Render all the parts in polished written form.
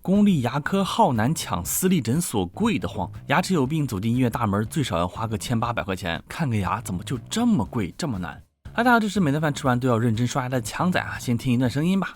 公立牙科浩难抢，私立诊所贵得慌。牙齿有病，走进医院大门最少要花个1800块钱，看个牙怎么就这么贵这么难？大家好，这是每顿饭吃完都要认真刷牙的强仔啊，先听一段声音吧。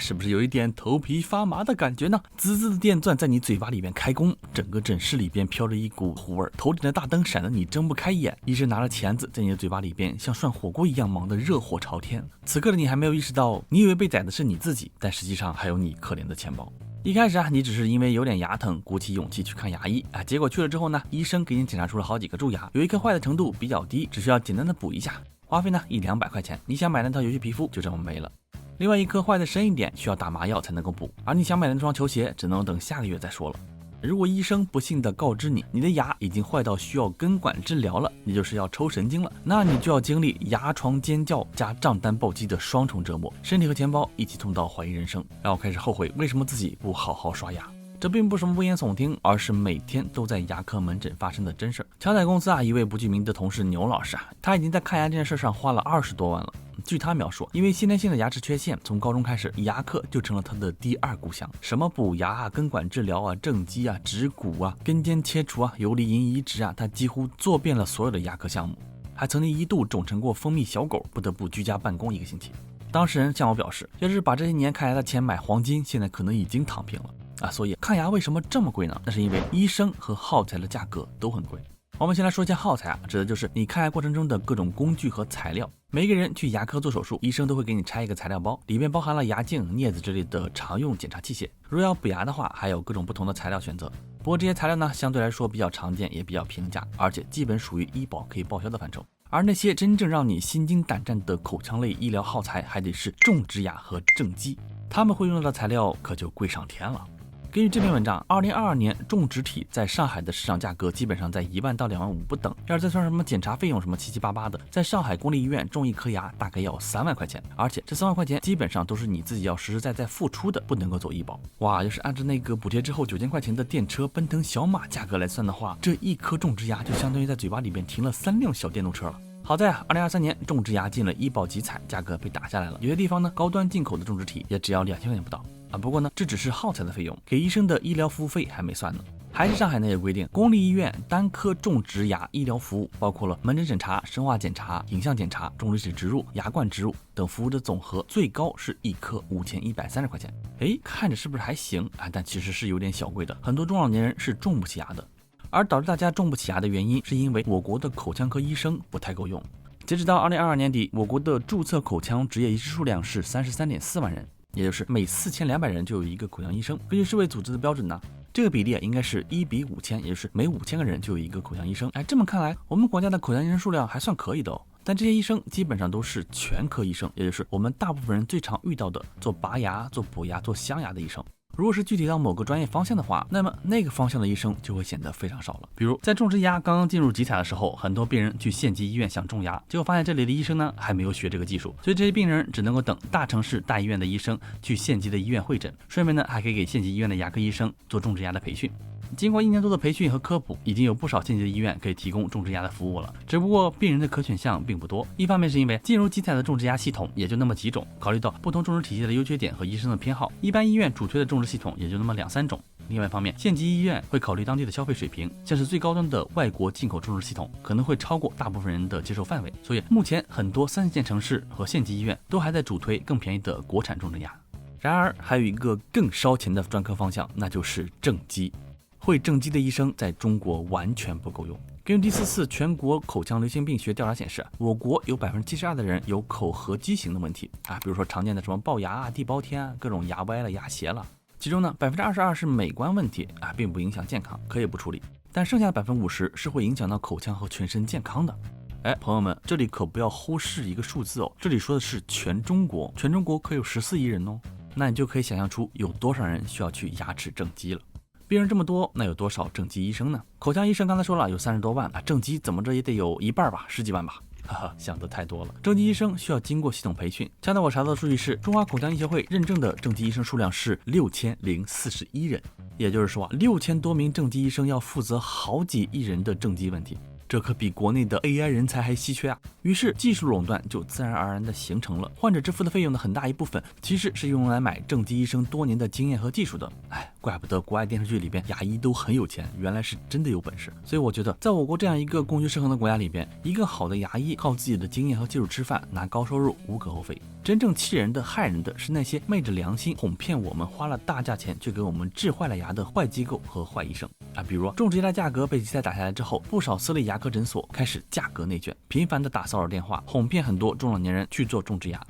是不是有一点头皮发麻的感觉呢？滋滋的电钻在你嘴巴里面开工，整个诊室里边飘着一股糊味，头顶的大灯闪得你睁不开眼，医生拿着钳子在你的嘴巴里边像涮火锅一样忙得热火朝天。此刻的你还没有意识到，你以为被宰的是你自己，但实际上还有你可怜的钱包。一开始你只是因为有点牙疼，鼓起勇气去看牙医结果去了之后呢，医生给你检查出了好几个蛀牙，有一颗坏的程度比较低，只需要简单的补一下，花费呢100-200块钱，你想买那套游戏皮肤就这么没了。另外一颗坏的深一点，需要打麻药才能够补，而你想买的那双球鞋只能等下个月再说了。如果医生不幸的告知你，你的牙已经坏到需要根管治疗了，也就是要抽神经了，那你就要经历牙床尖叫加账单暴击的双重折磨，身体和钱包一起痛到怀疑人生，然后开始后悔为什么自己不好好刷牙。这并不是什么危言耸听，而是每天都在牙科门诊发生的真事。强仔公司一位不具名的同事牛老师他已经在看牙这件事上花了20多万了。据他描述，因为先天性的牙齿缺陷，从高中开始，牙科就成了他的第二故乡。什么补牙根管治疗正畸植骨根尖切除游离龈移植他几乎做遍了所有的牙科项目，还曾经一度肿成过蜂蜜小狗，不得不居家办公1个星期。当事人向我表示，要是把这些年看牙的钱买黄金，现在可能已经躺平了所以看牙为什么这么贵呢？那是因为医生和耗材的价格都很贵。我们先来说一下耗材指的就是你看牙过程中的各种工具和材料。每个人去牙科做手术，医生都会给你拆一个材料包，里面包含了牙镜、镊子之类的常用检查器械。如果要补牙的话，还有各种不同的材料选择。不过这些材料呢，相对来说比较常见，也比较平价，而且基本属于医保可以报销的范畴。而那些真正让你心惊胆战的口腔类医疗耗材，还得是种植牙和正畸，他们会用到的材料可就贵上天了。根据这篇文章，2022年种植体在上海的市场价格基本上在1万到2万5不等。要是再算什么检查费用什么七七八八的，在上海公立医院种一颗牙大概要3万块钱，而且这3万块钱基本上都是你自己要实实在在付出的，不能够走医保。哇，要是按照那个补贴之后9000块钱的电车奔腾小马价格来算的话，这一颗种植牙就相当于在嘴巴里边停了3辆小电动车了。好在2023年种植牙进了医保集采，价格被打下来了。有些地方呢，高端进口的种植体也只要2000块钱不到不过呢，这只是耗材的费用，给医生的医疗服务费还没算呢。还是上海那些规定，公立医院单颗种植牙医疗服务包括了门诊审查、生化检查、影像检查、种植体植入、牙冠植入等服务的总和，最高是一颗5130块钱。看着是不是还行但其实是有点小贵的，很多中老年人是种不起牙的。而导致大家种不起牙的原因，是因为我国的口腔科医生不太够用。截止到2022年底，我国的注册口腔执业医师数量是33.4万人，也就是每4200人就有一个口腔医生。根据世卫组织的标准呢，这个比例应该是1比5000，也就是每5000个人就有一个口腔医生。这么看来，我们国家的口腔医生数量还算可以的但这些医生基本上都是全科医生，也就是我们大部分人最常遇到的做拔牙、做补牙、做镶牙的医生。如果是具体到某个专业方向的话，那么那个方向的医生就会显得非常少了。比如在种植牙刚刚进入集采的时候，很多病人去县级医院想种牙，结果发现这里的医生呢还没有学这个技术，所以这些病人只能够等大城市大医院的医生去县级的医院会诊，顺便呢还可以给县级医院的牙科医生做种植牙的培训。经过1年多的培训和科普，已经有不少县级的医院可以提供种植牙的服务了。只不过病人的可选项并不多，一方面是因为进入集采的种植牙系统也就那么几种，考虑到不同种植体系的优缺点和医生的偏好，一般医院主推的种植系统也就那么2-3种。另外一方面，县级医院会考虑当地的消费水平，像是最高端的外国进口种植系统可能会超过大部分人的接受范围，所以目前很多3、4线城市和县级医院都还在主推更便宜的国产种植牙。然而还有一个更烧钱的专科方向，那就是正畸。会正畸的医生在中国完全不够用。根据第4次全国口腔流行病学调查显示，我国有72%的人有口颌畸形的问题比如说常见的什么龅牙地包天各种牙歪了、牙斜了。其中呢，22%是美观问题并不影响健康，可以不处理。但剩下的50%是会影响到口腔和全身健康的。朋友们，这里可不要忽视一个数字这里说的是全中国，全中国可有14亿人那你就可以想象出有多少人需要去牙齿正畸了。病人这么多，那有多少正畸医生呢？口腔医生刚才说了有30多万正畸怎么着也得有1半吧，10几万吧。想得太多了。正畸医生需要经过系统培训。现在我查到的数据是，中华口腔医协会认证的正畸医生数量是6041人，也就是说6000多名正畸医生要负责好几亿人的正畸问题。这可比国内的 AI 人才还稀缺啊！于是技术垄断就自然而然的形成了。患者支付的费用的很大一部分其实是用来买正畸医生多年的经验和技术的。怪不得国外电视剧里边牙医都很有钱，原来是真的有本事。所以我觉得，在我国这样一个供需失衡的国家里边，一个好的牙医靠自己的经验和技术吃饭，拿高收入无可厚非。真正气人的、害人的是那些昧着良心哄骗我们花了大价钱却给我们治坏了牙的坏机构和坏医生啊！比如种植牙的价格被题材打下来之后，不少私立牙科诊所开始价格内卷，频繁的打骚扰电话，哄骗很多中老年人去做种植牙。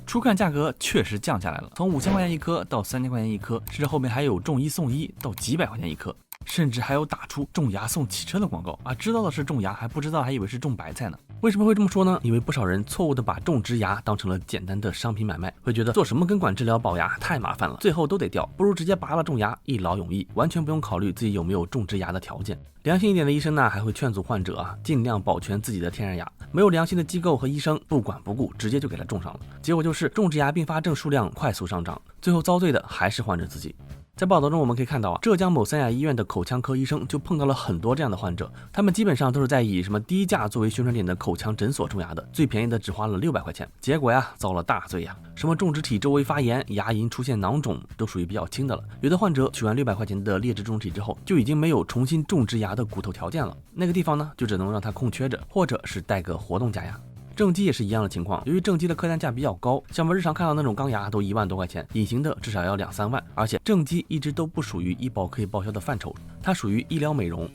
初看价格确实降下来了，从5000块钱一颗到3000块钱一颗，甚至后面还有种1送1到几百块钱一颗，甚至还有打出种牙送汽车的广告啊！知道的是种牙，还不知道还以为是种白菜呢。为什么会这么说呢？因为不少人错误的把种植牙当成了简单的商品买卖，会觉得做什么根管治疗保牙太麻烦了，最后都得掉，不如直接拔了种牙，一劳永逸，完全不用考虑自己有没有种植牙的条件。良心一点的医生呢，还会劝阻患者尽量保全自己的天然牙。没有良心的机构和医生不管不顾，直接就给他种上了，结果就是种植牙并发症数量快速上涨，最后遭罪的还是患者自己。在报道中我们可以看到浙江某三甲医院的口腔科医生就碰到了很多这样的患者，他们基本上都是在以什么低价作为宣传点的口腔诊所种牙的，最便宜的只花了600块钱，结果遭了大罪什么种植体周围发炎、牙龈出现囊肿都属于比较轻的了。有的患者取完600块钱的劣质种植体之后，就已经没有重新种植牙的骨头条件了，那个地方呢就只能让它空缺着，或者是带个活动假牙。正畸也是一样的情况，由于正畸的客单价比较高，像我们日常看到那种钢牙都1万多块钱，隐形的至少要2-3万，而且正畸一直都不属于医保可以报销的范畴，它属于医疗美容。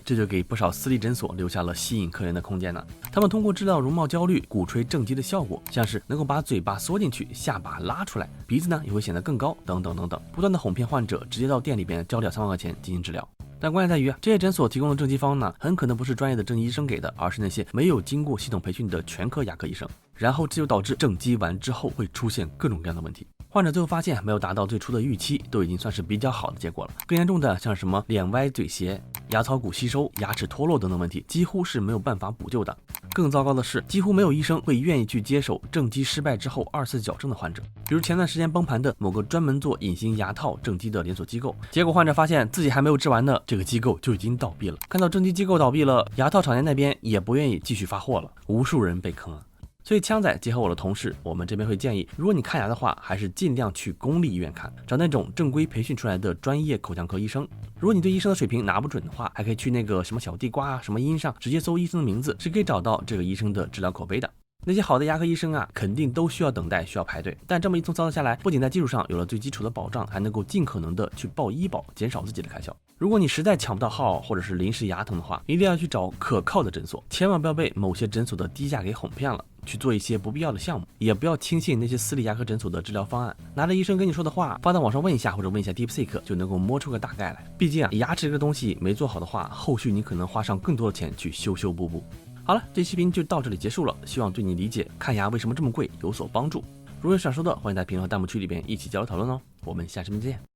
这就给不少私立诊所留下了吸引客源的空间呢。他们通过治疗容貌焦虑，鼓吹正畸的效果，像是能够把嘴巴缩进去，下巴拉出来，鼻子呢也会显得更高，等等等等，不断的哄骗患者直接到店里边交2-3万块钱进行治疗。但关键在于这些诊所提供的正畸方呢，很可能不是专业的正畸医生给的，而是那些没有经过系统培训的全科牙科医生。然后这就导致正畸完之后会出现各种各样的问题。患者最后发现没有达到最初的预期，都已经算是比较好的结果了。更严重的像什么脸歪嘴斜、牙槽骨吸收、牙齿脱落等等问题，几乎是没有办法补救的。更糟糕的是，几乎没有医生会愿意去接手正畸失败之后2次矫正的患者。比如前段时间崩盘的某个专门做隐形牙套正畸的连锁机构，结果患者发现自己还没有治完呢，这个机构就已经倒闭了。看到正畸机构倒闭了，牙套厂家那边也不愿意继续发货了，无数人被坑啊。所以枪仔结合我的同事，我们这边会建议，如果你看牙的话，还是尽量去公立医院看，找那种正规培训出来的专业口腔科医生。如果你对医生的水平拿不准的话，还可以去那个什么小地瓜什么音上直接搜医生的名字，是可以找到这个医生的治疗口碑的。那些好的牙科医生肯定都需要等待，需要排队，但这么一通操作下来，不仅在技术上有了最基础的保障，还能够尽可能的去报医保，减少自己的开销。如果你实在抢不到号，或者是临时牙疼的话，一定要去找可靠的诊所，千万不要被某些诊所的低价给哄骗了，去做一些不必要的项目，也不要轻信那些私立牙科诊所的治疗方案，拿着医生跟你说的话发到网上问一下，或者问一下 DeepSeek 就能够摸出个大概来。毕竟牙齿这个东西没做好的话，后续你可能花上更多的钱去修修补补。好了，这期视频就到这里结束了，希望对你理解看牙为什么这么贵有所帮助。如果有想说的，欢迎在评论和弹幕区里边一起交流讨论哦。我们下期见。